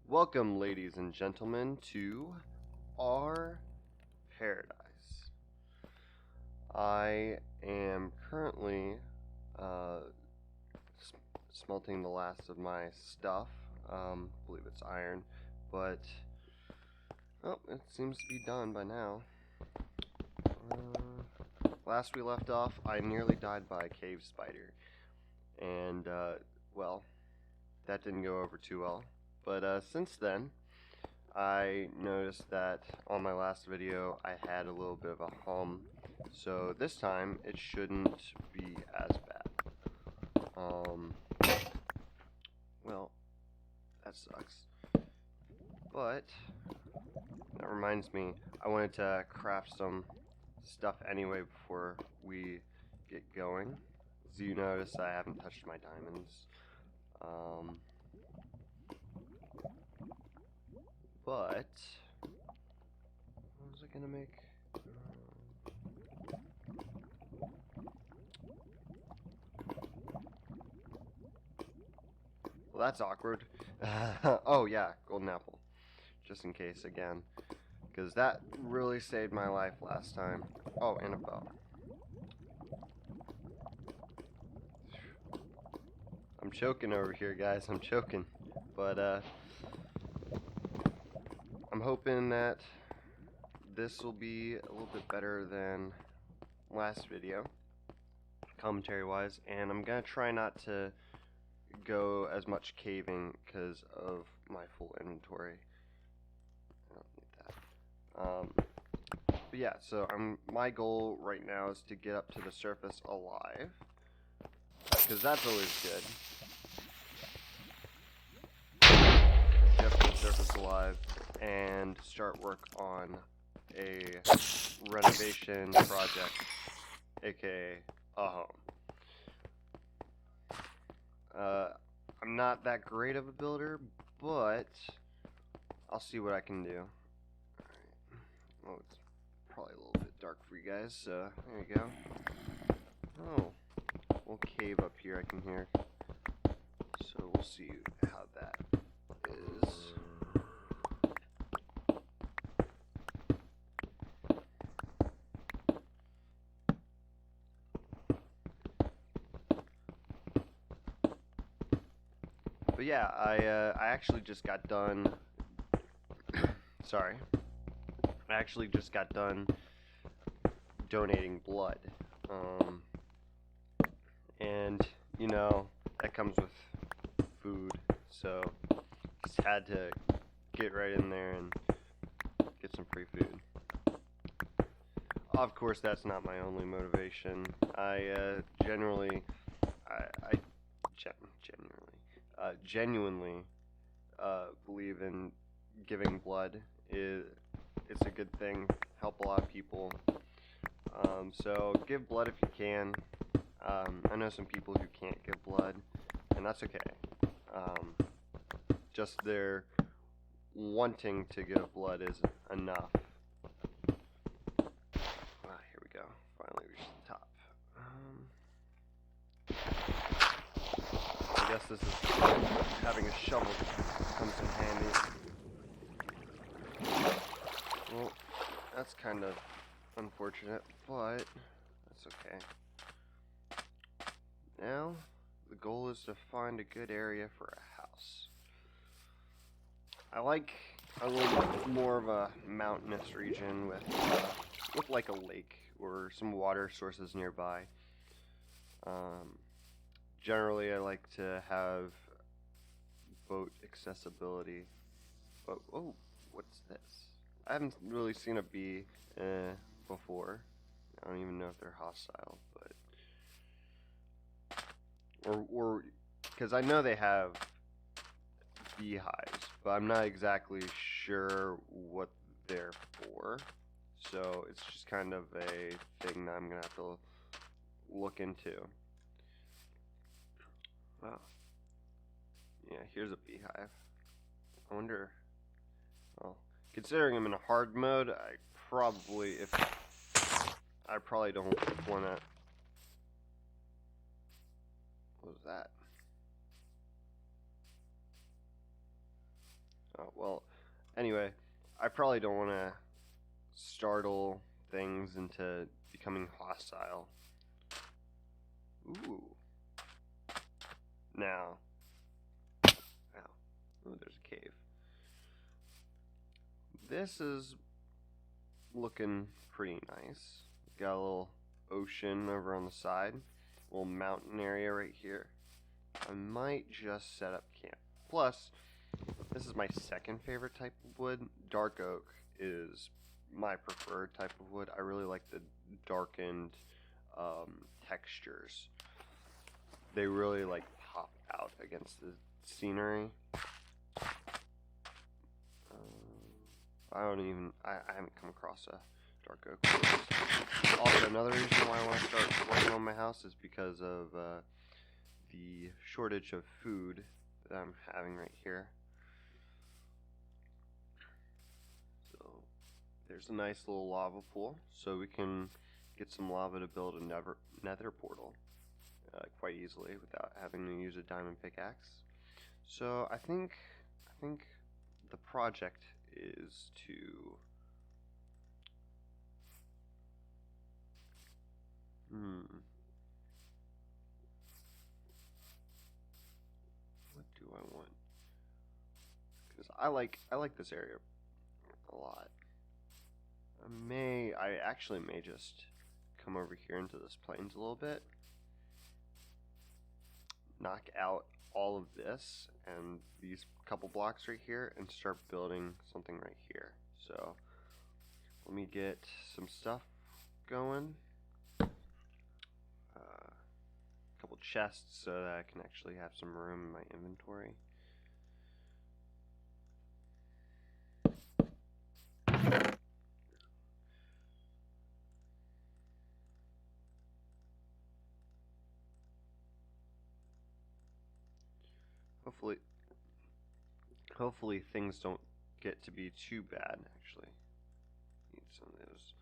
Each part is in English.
Welcome, ladies and gentlemen, to our paradise. I am currently uh, smelting the last of my stuff. I believe it's iron, but it seems to be done by now. Last we left off, I nearly died by a cave spider, and well, that didn't go over too well. But since then, I noticed that on my last video I had a little bit of a hum, so this time it shouldn't be as bad. Well, that sucks. But that reminds me, I wanted to craft some stuff anyway before we get going. As you notice, I haven't touched my diamonds. But what was I gonna make? Well, that's awkward. Oh yeah, golden apple. Just in case again, because that really saved my life last time. Oh, and a bow. I'm choking over here, guys. I'm choking. But I'm hoping that this will be a little bit better than last video, commentary-wise, and I'm gonna try not to go as much caving because of my full inventory. I don't need that. But yeah, so my goal right now is to get up to the surface alive, because that's always good. Get up to the surface alive and start work on a renovation project, aka a home. I'm not that great of a builder, but I'll see what I can do. Alright. Oh, it's probably a little bit dark for you guys, so there you go. Oh, we'll cave up here, I can hear. So we'll see how that is. But yeah, I actually just got done. Sorry, I actually just got done donating blood, and you know that comes with food, so just had to get right in there and get some free food. Of course, that's not my only motivation. I genuinely believe in giving blood. It's a good thing, help a lot of people. So give blood if you can. I know some people who can't give blood, and that's okay. Just their wanting to give blood is enough. Here we go. Finally reached the top. I guess this is having a shovel comes in handy. Well, that's kind of unfortunate, but that's okay. Now, the goal is to find a good area for a house. I like a little bit more of a mountainous region with like a lake or some water sources nearby. Generally, I like to have boat accessibility. But, oh, what's this? I haven't really seen a bee before. I don't even know if they're hostile, but or because I know they have beehives, but I'm not exactly sure what they're for. So it's just kind of a thing that I'm gonna have to look into. Wow. Yeah, here's a beehive. I wonder. Well, considering I'm in a hard mode, I probably don't want to. What was that? Oh, well, anyway, I probably don't want to startle things into becoming hostile. Ooh. Now. Ow. Ooh, there's a cave. This is looking pretty nice. Got a little ocean over on the side. A little mountain area right here. I might just set up camp. Plus, this is my second favorite type of wood. Dark oak is my preferred type of wood. I really like the darkened textures. They really like pop out against the scenery. I haven't come across a dark oak forest. Also, another reason why I want to start working on my house is because of the shortage of food that I'm having right here. So there's a nice little lava pool, so we can get some lava to build a nether portal quite easily without having to use a diamond pickaxe. So I think the project is to what do I want? Because I like this area a lot. I actually may just come over here into this plains a little bit, knock out all of this and these couple blocks right here, and start building something right here. So let me get some stuff going. A couple chests so that I can actually have some room in my inventory. Hopefully things don't get to be too bad. Actually, need some of those.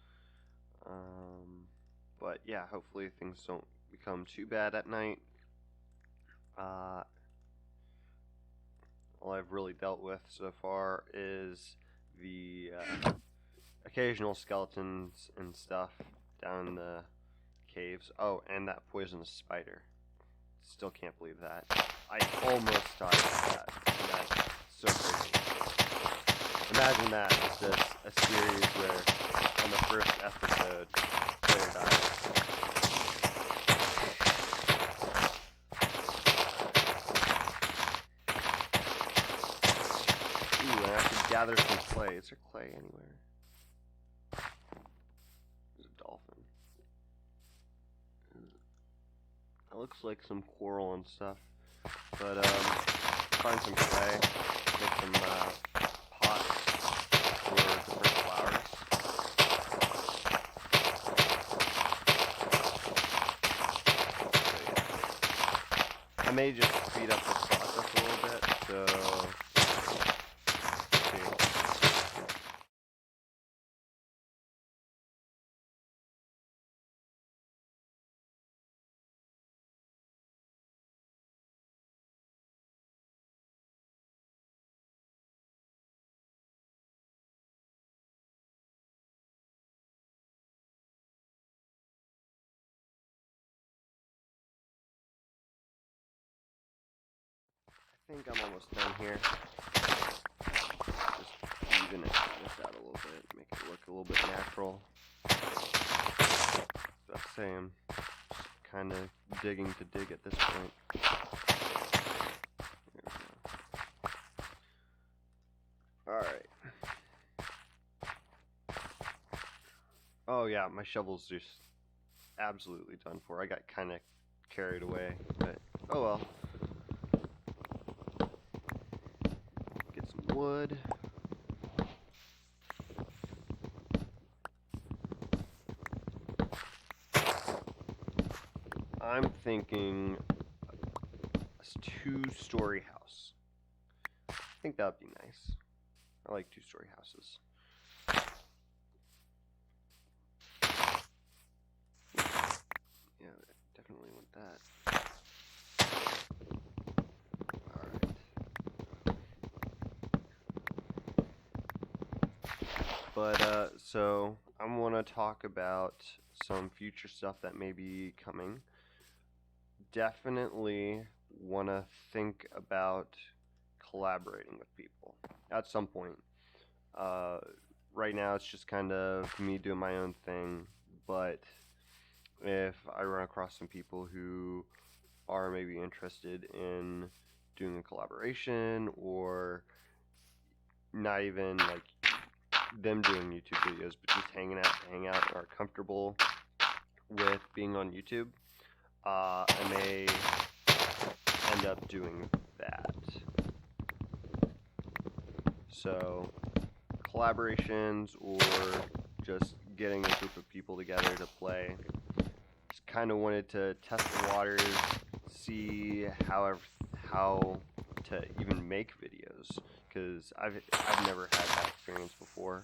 But yeah, hopefully things don't become too bad at night. All I've really dealt with so far is the occasional skeletons and stuff down in the caves. Oh, and that poisonous spider. Still can't believe that. I almost died with that. That's so crazy. Imagine that, just a series where on the first episode, player dies. Ooh, and I have to gather some clay. Is there clay anywhere? There's a dolphin. It looks like some coral and stuff. But, find some clay, make some, pots for different flowers. So, yeah. I may just speed up this process a little bit, so... I think I'm almost done here. Just even this out a little bit, make it look a little bit natural. That's saying, just kind of digging to dig at this point. There we go. Alright. Oh yeah, my shovel's just absolutely done for. I got kind of carried away, but oh well. Get some wood. I'm thinking a two-story house. I think that would be nice. I like two-story houses. Yeah, definitely want that. Alright. But so I want to talk about some future stuff that may be coming. Definitely want to think about collaborating with people at some point. Uh, right now, it's just kind of me doing my own thing, but if I run across some people who are maybe interested in doing a collaboration, or not even like them doing YouTube videos, but just hang out, are comfortable with being on YouTube, I may end up doing that. So collaborations or just getting a group of people together to play. Just kind of wanted to test the waters, see how to even make videos, because I've never had that experience before,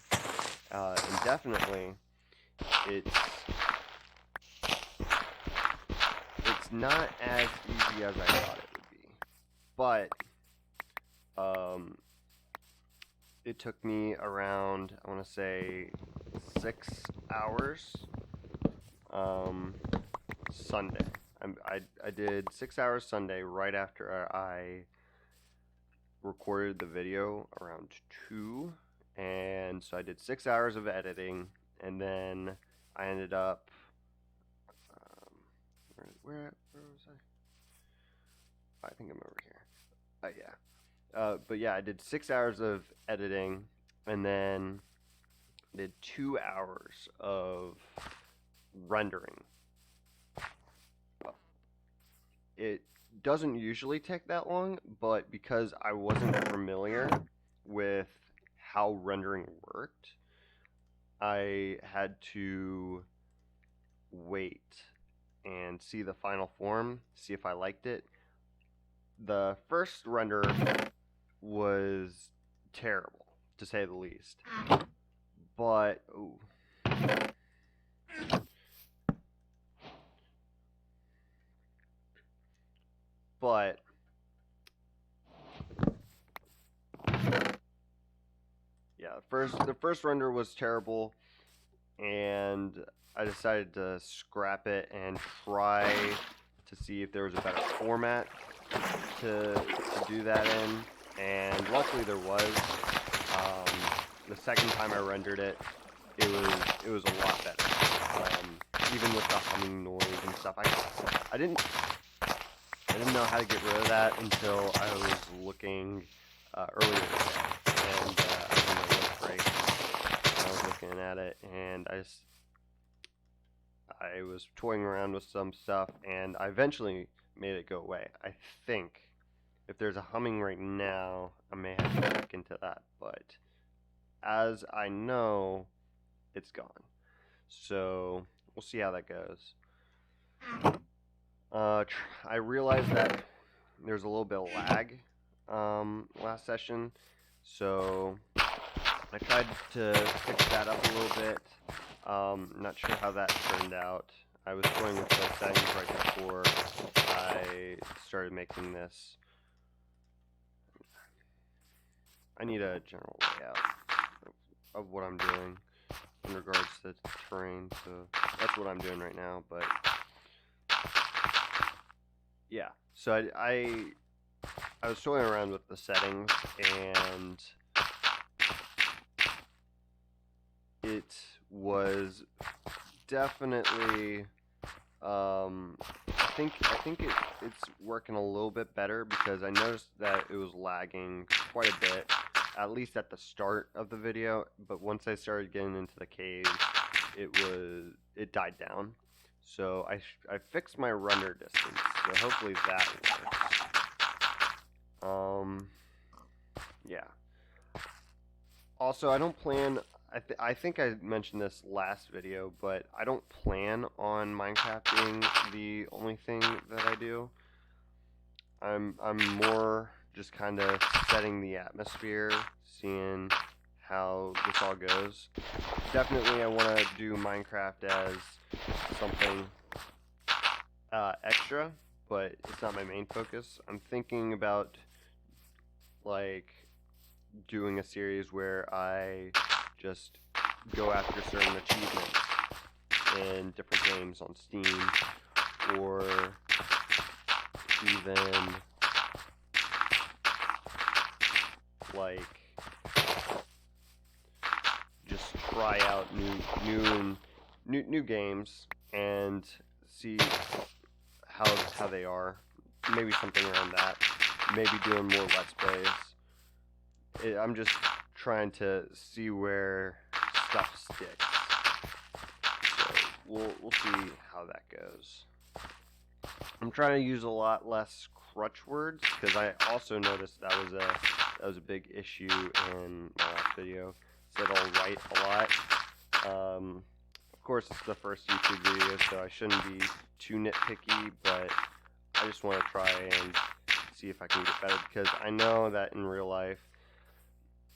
and definitely it's not as easy as I thought it would be, but it took me around, I want to say, 6 hours. Sunday. I did 6 hours Sunday right after I recorded the video around 2, and so I did 6 hours of editing, and then I ended up where was I? I think I'm over here. Yeah. But yeah, I did 6 hours of editing, and then did 2 hours of rendering. It doesn't usually take that long, but because I wasn't familiar with how rendering worked, I had to wait and see the final form, see if I liked it. The first render was terrible, to say the least. But yeah, the first render was terrible, and I decided to scrap it and try to see if there was a better format to do that in, and luckily there was. The second time I rendered it, it was a lot better. Even with the humming noise and stuff, I didn't know how to get rid of that until I was looking earlier today, and I was on my lunch break, and I was looking at it, and I was toying around with some stuff, and I eventually made it go away. I think if there's a humming right now, I may have to look into that, but as I know, it's gone. So we'll see how that goes. I realized that there's a little bit of lag last session, so I tried to fix that up a little bit. Not sure how that turned out. I was toying with the settings right before I started making this. I need a general layout of what I'm doing in regards to terrain, so that's what I'm doing right now. But yeah, so I was toying around with the settings, and it was definitely I think it's working a little bit better, because I noticed that it was lagging quite a bit, at least at the start of the video, but once I started getting into the caves, it died down. So I fixed my render distance, so hopefully that works. Yeah. Also, I don't plan. I think I mentioned this last video, but I don't plan on Minecraft being the only thing that I do. I'm more just kind of setting the atmosphere, seeing how this all goes. Definitely, I want to do Minecraft as something extra, but it's not my main focus. I'm thinking about like doing a series where I just go after certain achievements in different games on Steam, or even like just try out new games and see how they are. Maybe something around that. Maybe doing more Let's Plays. I'm just trying to see where stuff sticks. So we'll see how that goes. I'm trying to use a lot less crutch words because I also noticed that was a big issue in my last video. Said I'll write a lot. Of course, it's the first YouTube video, so I shouldn't be too nitpicky, but I just want to try and see if I can get better, because I know that in real life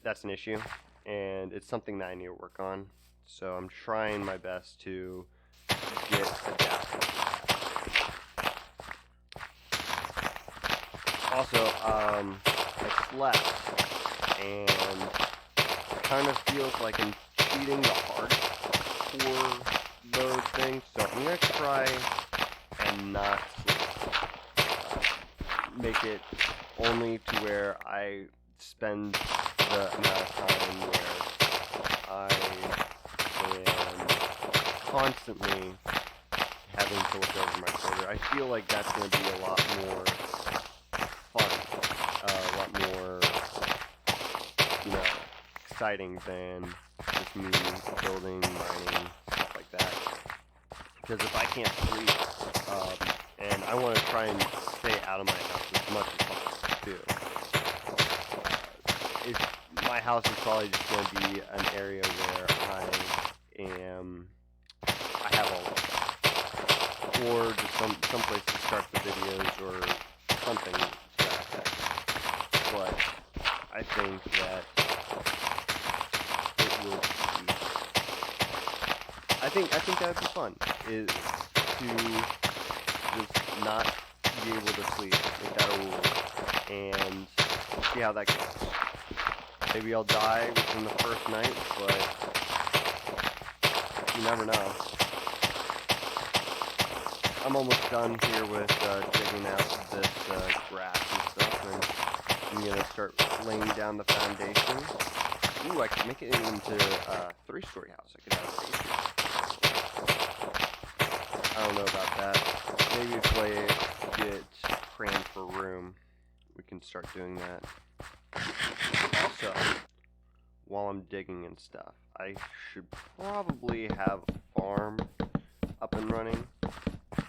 that's an issue, and it's something that I need to work on. So I'm trying my best to get adapted to that. Also, I slept, and it kind of feels like I'm cheating the hardcore mode thing, so I'm going to try and not sleep. Make it only to where I spend the amount of time where I am constantly having to look over my shoulder. I feel like that's going to be a lot more fun, a lot more, exciting than just me building, mining, stuff like that. Because if I can't sleep, and I want to try and stay out of my house as much as possible too. My house is probably just going to be an area where I have all of that, or just some place to start the videos or something to that effect. But I think that it will be. I think that would be fun. Is to just not be able to sleep, make that a rule, and see how that goes. Maybe I'll die within the first night, but you never know. I'm almost done here with digging out this grass and stuff, and I'm gonna start laying down the foundation. Ooh, I can make it into a 3-story house. I could have a basement. I don't know about that. Maybe if I get crammed for room, we can start doing that. Also, while I'm digging and stuff, I should probably have a farm up and running,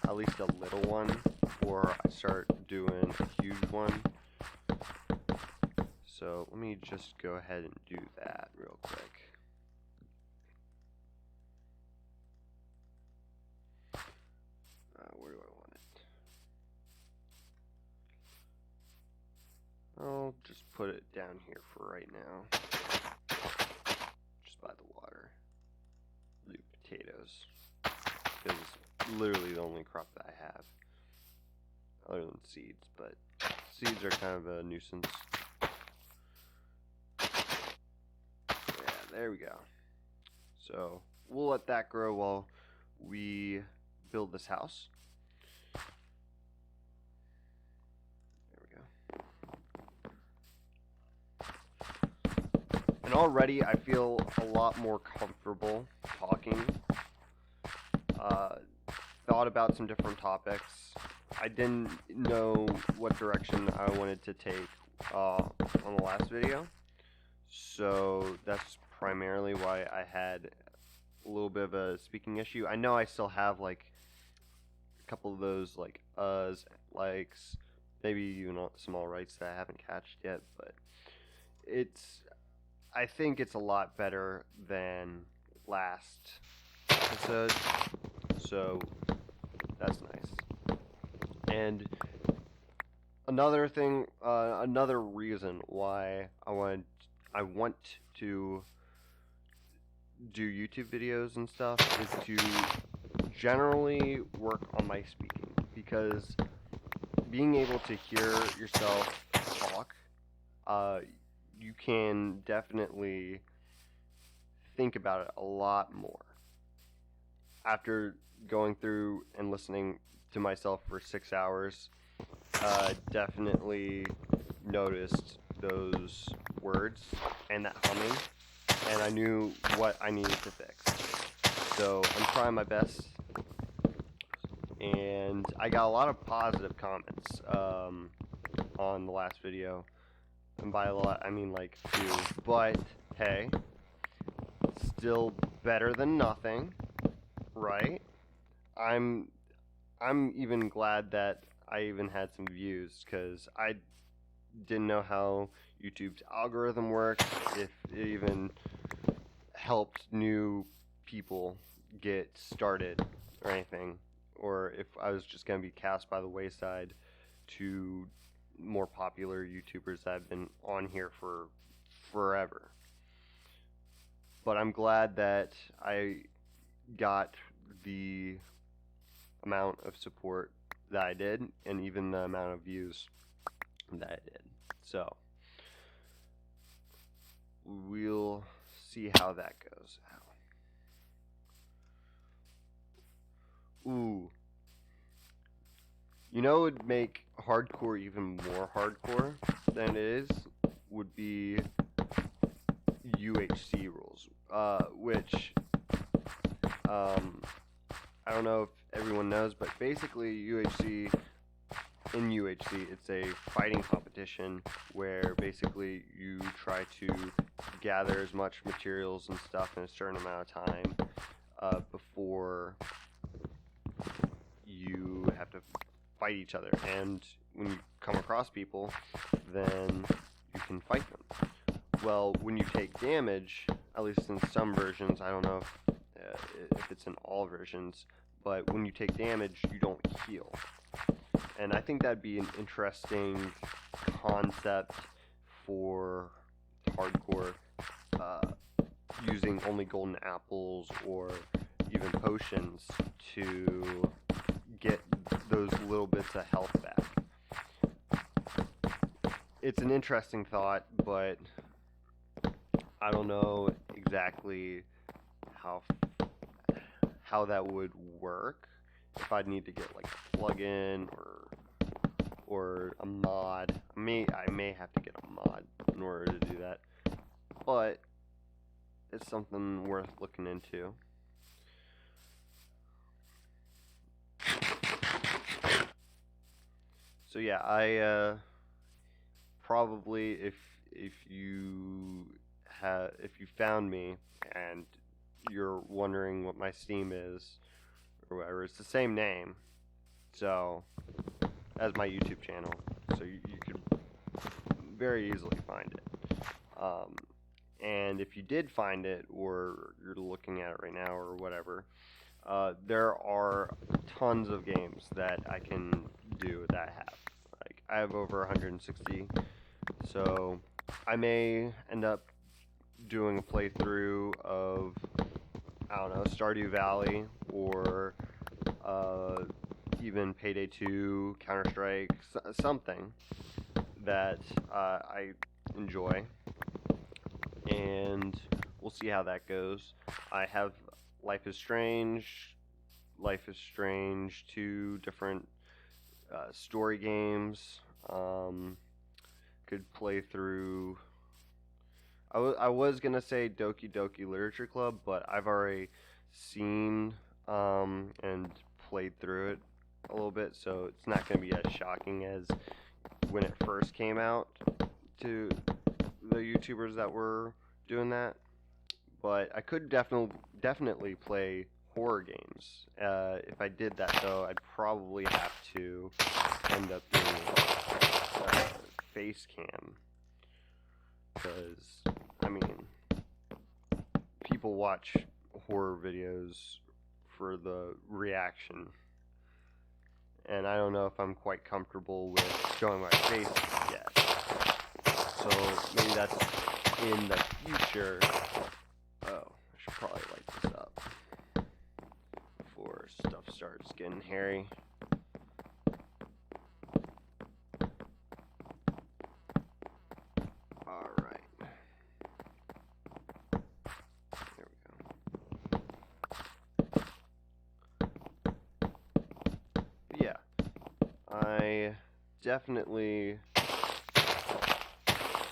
at least a little one, before I start doing a huge one. So let me just go ahead and do that real quick. Where do I want it? I'll just put it down here for right now. Just by the water. Do potatoes. Because it's literally the only crop that I have. Other than seeds, but seeds are kind of a nuisance. Yeah, there we go. So we'll let that grow while we build this house. And already I feel a lot more comfortable talking. Thought about some different topics. I didn't know what direction I wanted to take on the last video. So that's primarily why I had a little bit of a speaking issue. I know I still have like a couple of those like likes, maybe even some all rights that I haven't catched yet, but I think it's a lot better than last episode, so that's nice. And another thing, another reason why I want to do YouTube videos and stuff is to generally work on my speaking, because being able to hear yourself talk, you can definitely think about it a lot more. After going through and listening to myself for 6 hours, definitely noticed those words and that humming, and I knew what I needed to fix. So I'm trying my best, and I got a lot of positive comments on the last video, and by a lot I mean like 2, but hey, still better than nothing, right? I'm even glad that I even had some views, because I didn't know how YouTube's algorithm works, if it even helped new people get started or anything, or if I was just going to be cast by the wayside to more popular YouTubers that have been on here for forever. But I'm glad that I got the amount of support that I did, and even the amount of views that I did. So we'll see how that goes. Ooh. You know what would make hardcore even more hardcore than it is? Would be UHC rules. Which, I don't know if everyone knows, but basically UHC, in UHC, it's a fighting competition where basically you try to gather as much materials and stuff in a certain amount of time before you have to fight each other. And when you come across people, then you can fight them. Well, when you take damage, at least in some versions, I don't know if it's in all versions, but when you take damage, you don't heal. And I think that'd be an interesting concept for hardcore, using only golden apples or even potions to get those little bits of health back. It's an interesting thought, but I don't know exactly how that would work. If I'd need to get like a plugin or a mod. I may have to get a mod in order to do that, but it's something worth looking into. So yeah, I probably if you found me and you're wondering what my Steam is or whatever, it's the same name, so as my YouTube channel, so you could very easily find it. And if you did find it, or you're looking at it right now, or whatever, there are tons of games that I can do that I have. Like, I have over 160, so I may end up doing a playthrough of, I don't know, Stardew Valley, or even Payday 2, Counter-Strike, something that I enjoy, and we'll see how that goes. I have Life is Strange 2 different story games. Could play through. I was gonna say Doki Doki Literature Club, but I've already seen and played through it a little bit, so it's not gonna be as shocking as when it first came out to the YouTubers that were doing that. But I could definitely play horror games. If I did that, though, I'd probably have to end up doing face cam, because I mean, people watch horror videos for the reaction, and I don't know if I'm quite comfortable with showing my face yet. So maybe that's in the future. Oh, I should probably light this up before stuff starts getting hairy. Alright. There we definitely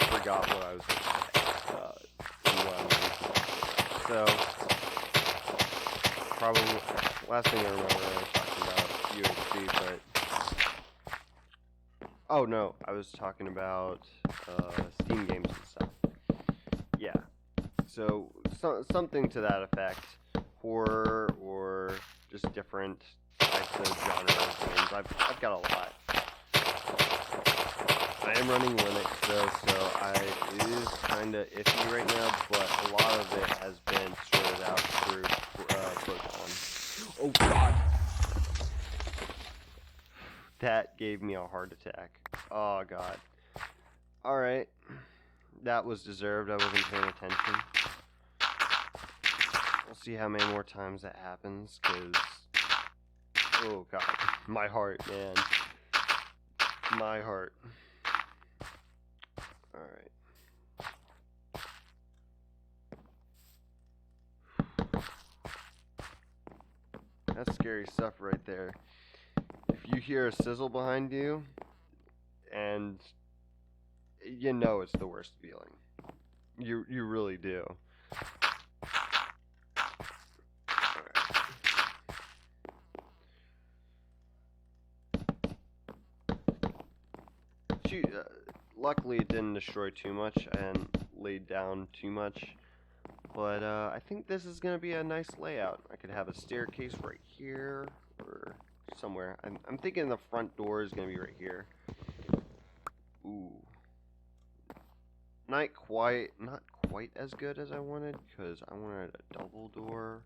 forgot what I was going to say. So, probably, last thing I remember I was talking about UHC, but, oh no, I was talking about Steam games and stuff. Yeah, so something to that effect, horror or just different types of genre of games. I've got a lot. I am running Linux though, so it is kind of iffy right now, but a lot of it has been sorted out through Proton. Oh god! That gave me a heart attack. Oh god. Alright. That was deserved, I wasn't paying attention. We'll see how many more times that happens, because... Oh god. My heart, man. My heart. Alright. That's scary stuff right there. If you hear a sizzle behind you, and you know it's the worst feeling. You really do. Luckily it didn't destroy too much and laid down too much, but I think this is gonna be a nice layout. I could have a staircase right here or somewhere. I'm thinking the front door is gonna be right here. Ooh, not quite as good as I wanted, because I wanted a double door.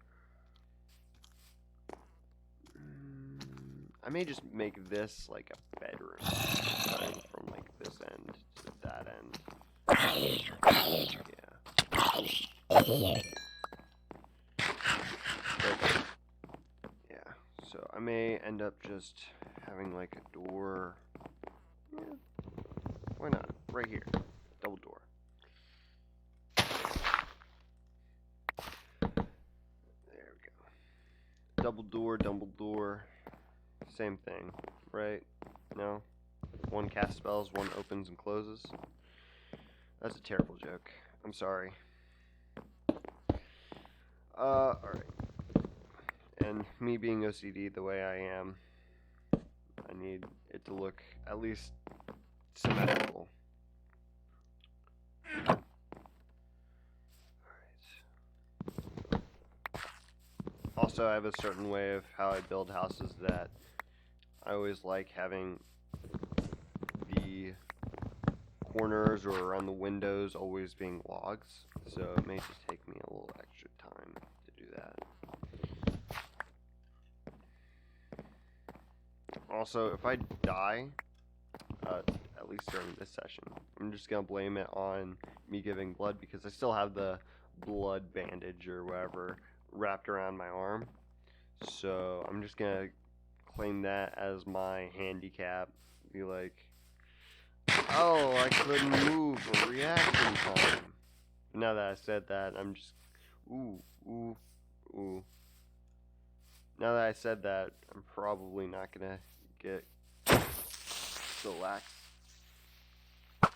I may just make this like a bedroom, starting from like this end to that end. Yeah. Yeah. So I may end up just having like a door. Yeah. Why not? Right here. Double door. There we go. Double door. Same thing, right? No? One casts spells, one opens and closes. That's a terrible joke. I'm sorry. Alright. And me being OCD the way I am, I need it to look at least symmetrical. Alright. Also, I have a certain way of how I build houses that I always like having the corners or around the windows always being logs, so it may just take me a little extra time to do that. Also, if I die, at least during this session, I'm just gonna blame it on me giving blood, because I still have the blood bandage or whatever wrapped around my arm, so I'm just gonna claim that as my handicap. Be like, oh, I couldn't move for reaction time. Now that I said that, I'm just, ooh. Now that I said that, I'm probably not gonna get so lax. There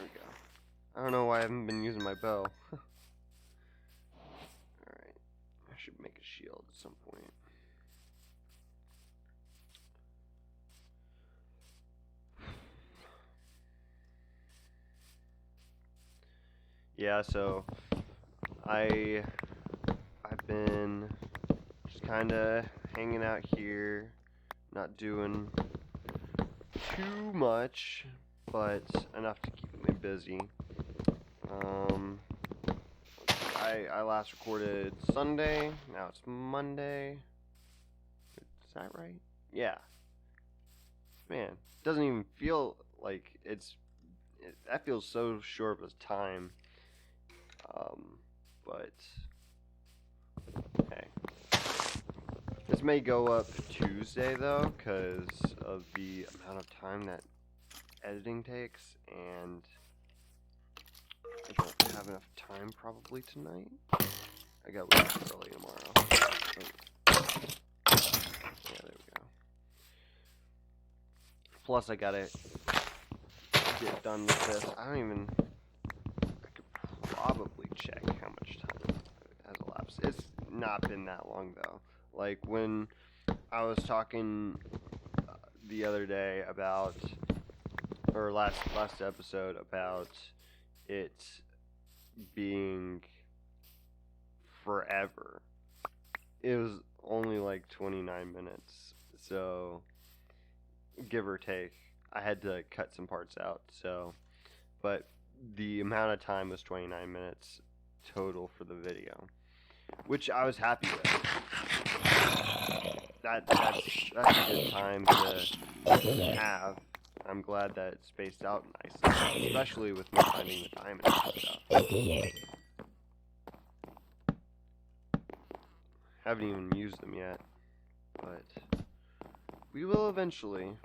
we go. I don't know why I haven't been using my bow. Alright, I should make a shield at some point. Yeah, so I've been just kind of hanging out here, not doing too much, but enough to keep me busy. I last recorded Sunday, now it's Monday. Is that right? Yeah. Man, it doesn't even feel like that feels so short of a time. But hey, this may go up Tuesday though, because of the amount of time that editing takes, and I don't have enough time probably tonight. I gotta wake up early tomorrow. Oh. Yeah, there we go. Plus, I gotta get done with this. I could probably check how much time has elapsed. It's not been that long, though. Like, when I was talking the other day about, or last episode about it being forever, it was only like 29 minutes, so give or take. I had to cut some parts out, so, but the amount of time was 29 minutes total for the video, which I was happy with. That's a good time to have. I'm glad that it's spaced out nicely, especially with me finding the diamonds and stuff. Haven't even used them yet, but we will eventually.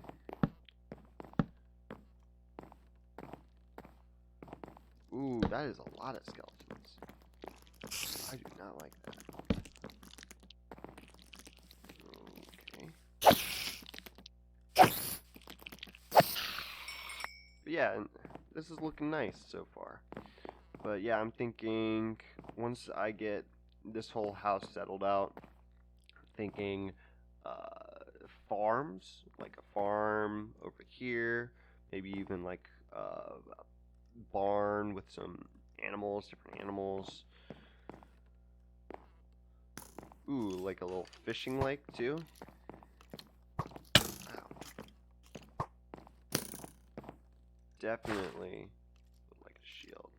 Ooh, that is a lot of skeletons. I do not like that. Okay. But yeah, this is looking nice so far. But yeah, I'm thinking once I get this whole house settled out, I'm thinking farms, like a farm over here, maybe even like a barn with some animals, different animals. Ooh, like a little fishing lake too. Wow. Definitely would like a shield.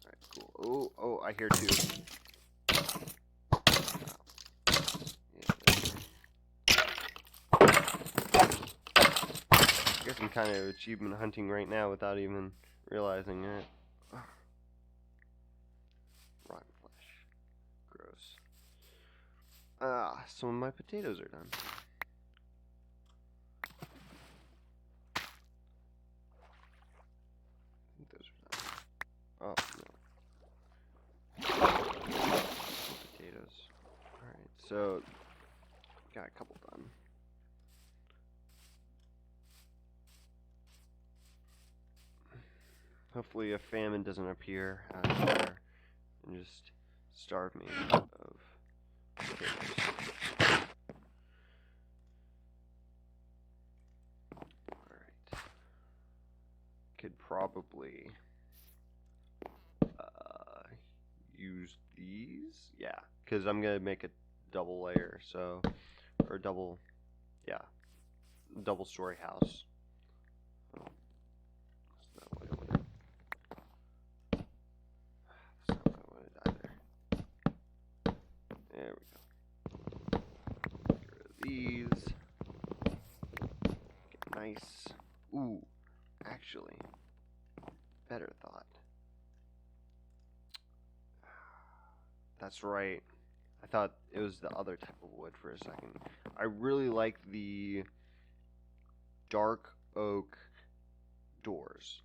Alright, cool. Oh, I hear two. I guess I'm kind of achievement hunting right now without even realizing it. Rotten flesh. Gross. Some of my potatoes are done. I think those are done. Oh, no. Potatoes. Alright, so got a couple done. Hopefully a famine doesn't appear out of there and just starve me of potatoes. Alright. Could probably use these. Yeah, because I'm going to make a double layer, so, or double story house. There we go. Get rid of these. Get nice. Ooh, actually, better thought. That's right. I thought it was the other type of wood for a second. I really like the dark oak doors,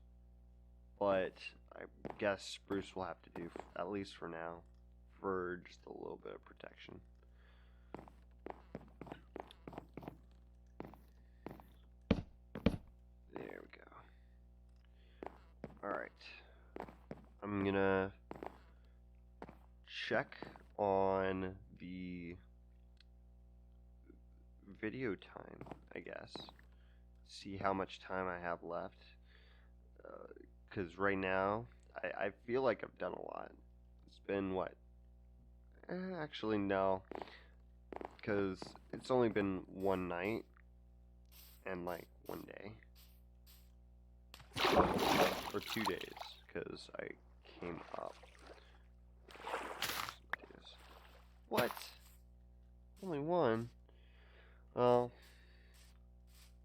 but I guess spruce will have to do, at least for now, for just a little bit of protection. There we go. Alright. I'm gonna check on the video time, I guess. See how much time I have left. Because right now, I feel like I've done a lot. It's been what? Actually, no. Because it's only been one night and like one day. Or 2 days, because I came up. What? Only one? Well,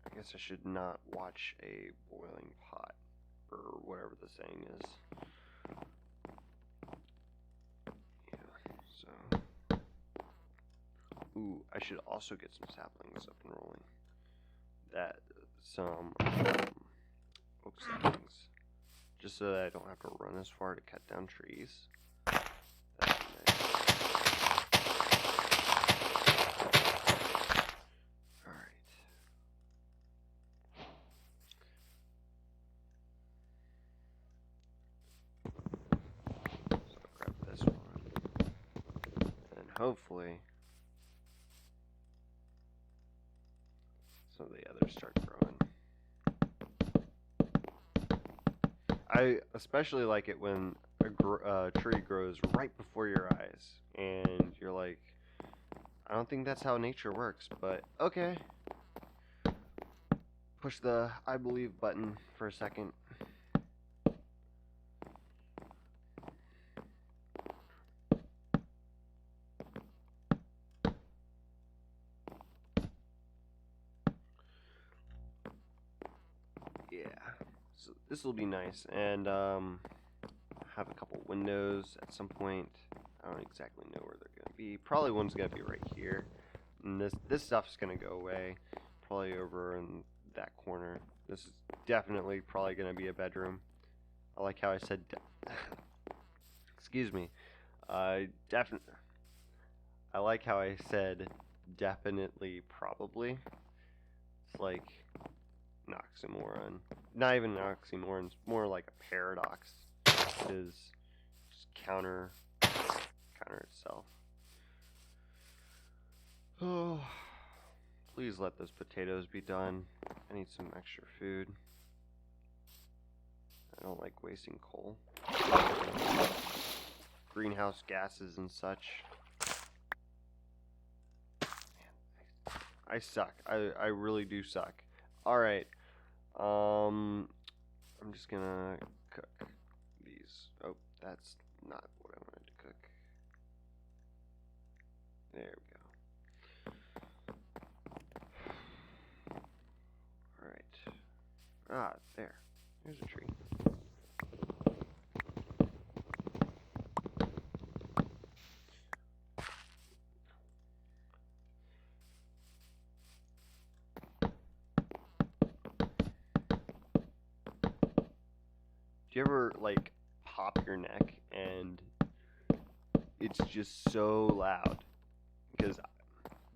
I guess I should not watch a boiling pot, or whatever the saying is. Yeah, so. Ooh, I should also get some saplings up and rolling. Some oak saplings. Just so that I don't have to run as far to cut down trees. That'd be nice. Alright. hopefully some of the others start growing. I especially like it when a tree grows right before your eyes, and you're like, I don't think that's how nature works, but okay. Push the I believe button for a second. Yeah, so this will be nice, and have a couple windows at some point. I don't exactly know where they're gonna be. Probably one's gonna be right here, and this stuff's gonna go away, probably over in that corner. This is definitely probably gonna be a bedroom. I like how I said. Excuse me. Definitely. I like how I said definitely, probably. It's like an oxymoron. Not even an oxymoron, it's more like a paradox. Is just counter itself. Oh, please let those potatoes be done. I need some extra food. I don't like wasting coal. Greenhouse gases and such. Man, I suck. I really do suck. Alright. I'm just gonna cook these. Oh, that's not what I wanted to cook. There we go. Alright. Ah, there. There's a tree. Do you ever, like, pop your neck and it's just so loud? Because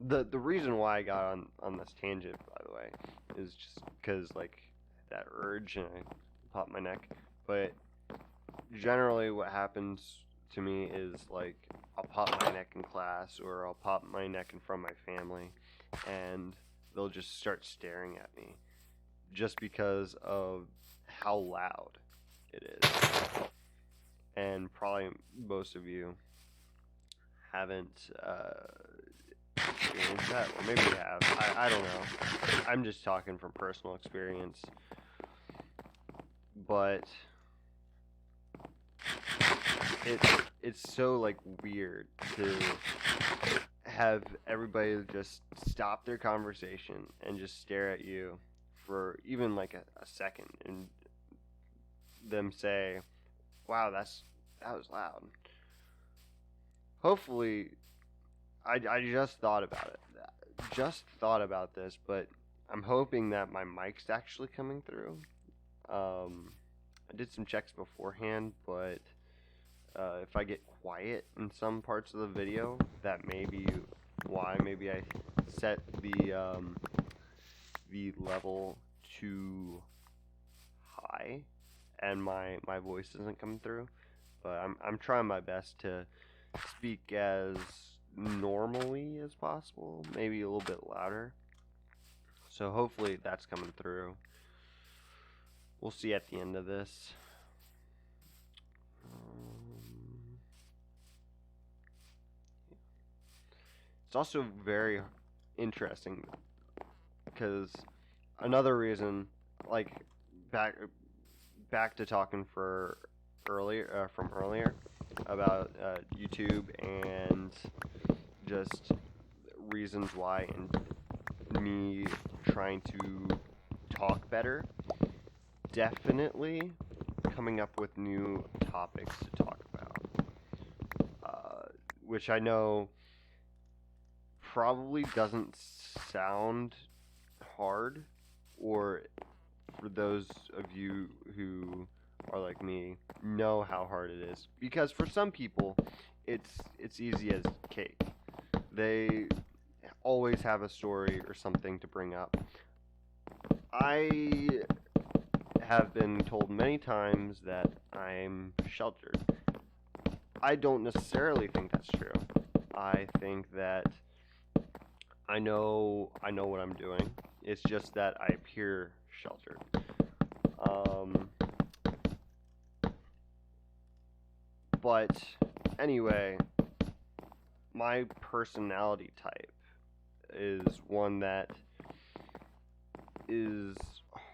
the reason why I got on this tangent, by the way, is just because, like, that urge and I pop my neck. But generally what happens to me is, like, I'll pop my neck in class or I'll pop my neck in front of my family and they'll just start staring at me just because of how loud it is. And probably most of you haven't experienced that, or maybe you have. I don't know. I'm just talking from personal experience. But it's so, like, weird to have everybody just stop their conversation and just stare at you for even like a second and them say, wow, that was loud. Hopefully, I just thought about it. Just thought about this, but I'm hoping that my mic's actually coming through. I did some checks beforehand, but if I get quiet in some parts of the video, that may be why. Maybe I set the level too high and my voice isn't coming through. But I'm trying my best to speak as normally as possible, maybe a little bit louder. So hopefully that's coming through. We'll see at the end of this. It's also very interesting because another reason, like back to talking from earlier about YouTube and just reasons why and me trying to talk better. Definitely coming up with new topics to talk about, which I know probably doesn't sound hard, or for those of you who are like me know how hard it is, because for some people it's easy as cake. They always have a story or something to bring up. I have been told many times that I'm sheltered. I don't necessarily think that's true. I think that I know what I'm doing. It's just that I appear sheltered. Um, but anyway, my personality type is one that is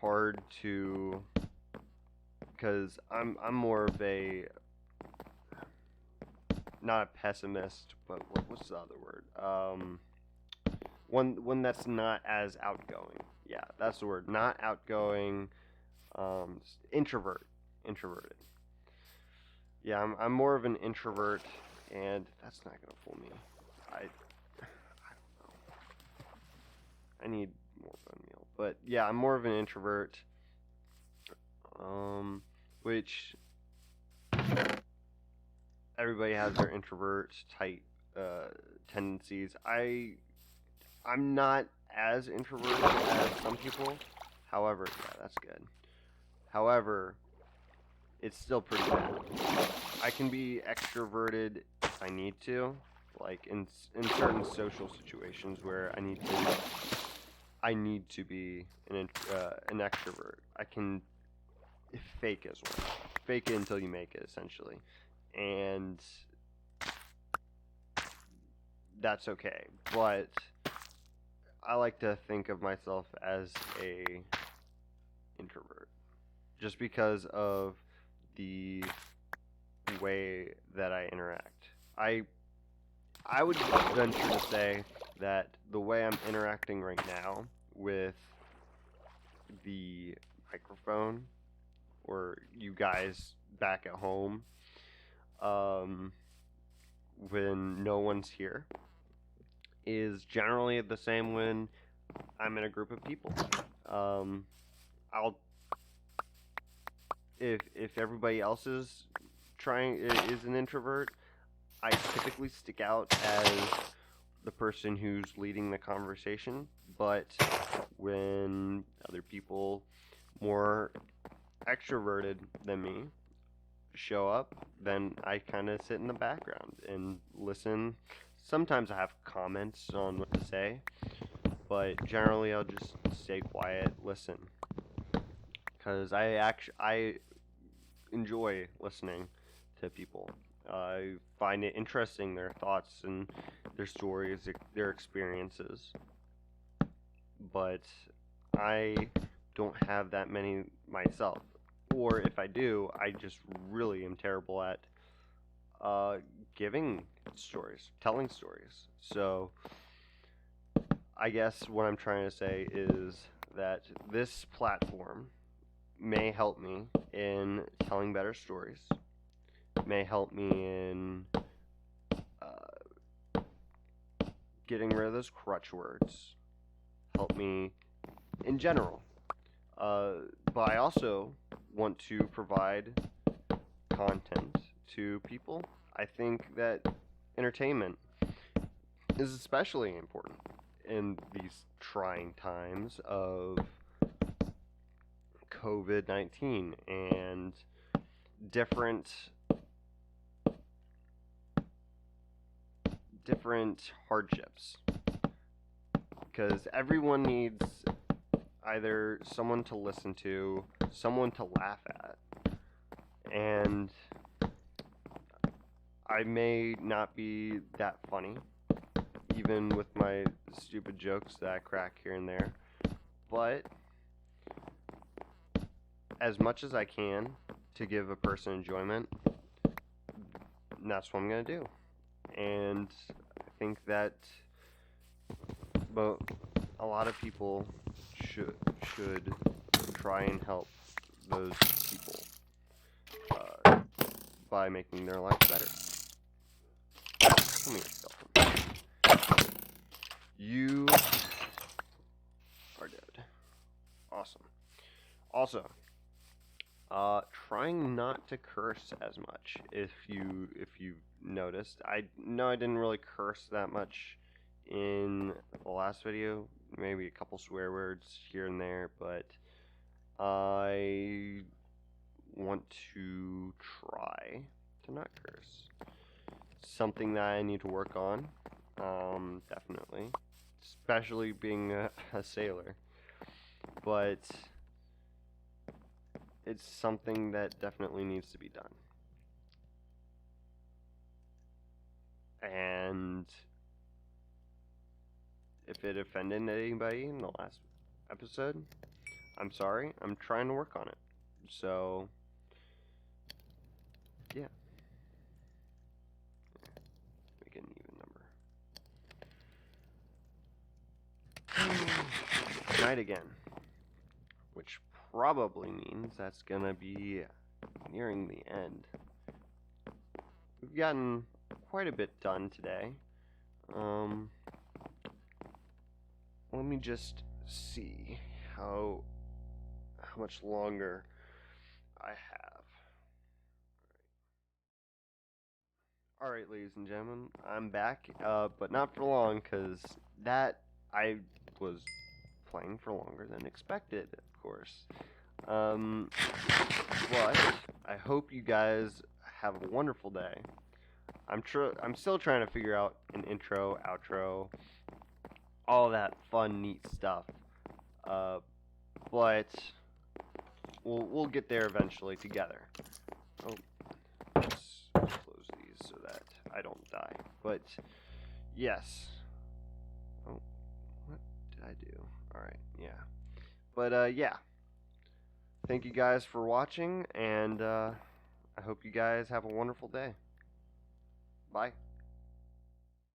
hard to, because I'm more of a, not a pessimist, but what's the other word? One that's not as outgoing. Yeah, that's the word. Not outgoing. Introverted. Yeah, I'm more of an introvert, and that's not gonna fool me. I don't know. I need more bone meal, but yeah, I'm more of an introvert. Which everybody has their introvert type tendencies. I'm not as introverted as some people. However, yeah, that's good. However, it's still pretty bad. I can be extroverted if I need to, like in certain social situations where I need to be an extrovert. I can fake as well. Fake it until you make it, essentially, and that's okay. But I like to think of myself as a introvert, just because of the way that I interact. I would venture to say that the way I'm interacting right now with the microphone, or you guys back at home, um, when no one's here, is generally the same when I'm in a group of people. Um, I'll if everybody else is an introvert, I typically stick out as the person who's leading the conversation. But when other people more extroverted than me show up, then I kind of sit in the background and listen. Sometimes I have comments on what to say, but generally I'll just stay quiet, listen, because I enjoy listening to people. I find it interesting, their thoughts and their stories, their experiences. But I don't have that many myself. Or if I do, I just really am terrible at uh, giving stories, telling stories. So I guess what I'm trying to say is that this platform may help me in telling better stories, may help me in getting rid of those crutch words, help me in general. But I also want to provide content to people. I think that entertainment is especially important in these trying times of COVID-19 and different hardships, because everyone needs either someone to listen to, someone to laugh at, and I may not be that funny, even with my stupid jokes that I crack here and there, but as much as I can to give a person enjoyment, that's what I'm gonna do. And I think that, but a lot of people should try and help those people uh, by making their life better. Come here, skeleton. You are dead. Awesome. Also, trying not to curse as much. If you've noticed, I know I didn't really curse that much in the last video. Maybe a couple swear words here and there, but I want to try to not curse. something that I need to work on, definitely, especially being a sailor, but it's something that definitely needs to be done. And if it offended anybody in the last episode, I'm sorry. I'm trying to work on it. So, yeah. Make an even number. Night again. Which probably means that's gonna be nearing the end. We've gotten quite a bit done today. Let me just see how much longer I have. Alright, ladies and gentlemen, I'm back, but not for long, because that I was playing for longer than expected, of course. But I hope you guys have a wonderful day. I'm still trying to figure out an intro, outro, all that fun, neat stuff. But we'll get there eventually together. Oh, let's close these so that I don't die. But yes. Oh, what did I do? All right, yeah. But yeah. Thank you guys for watching, and I hope you guys have a wonderful day. Bye.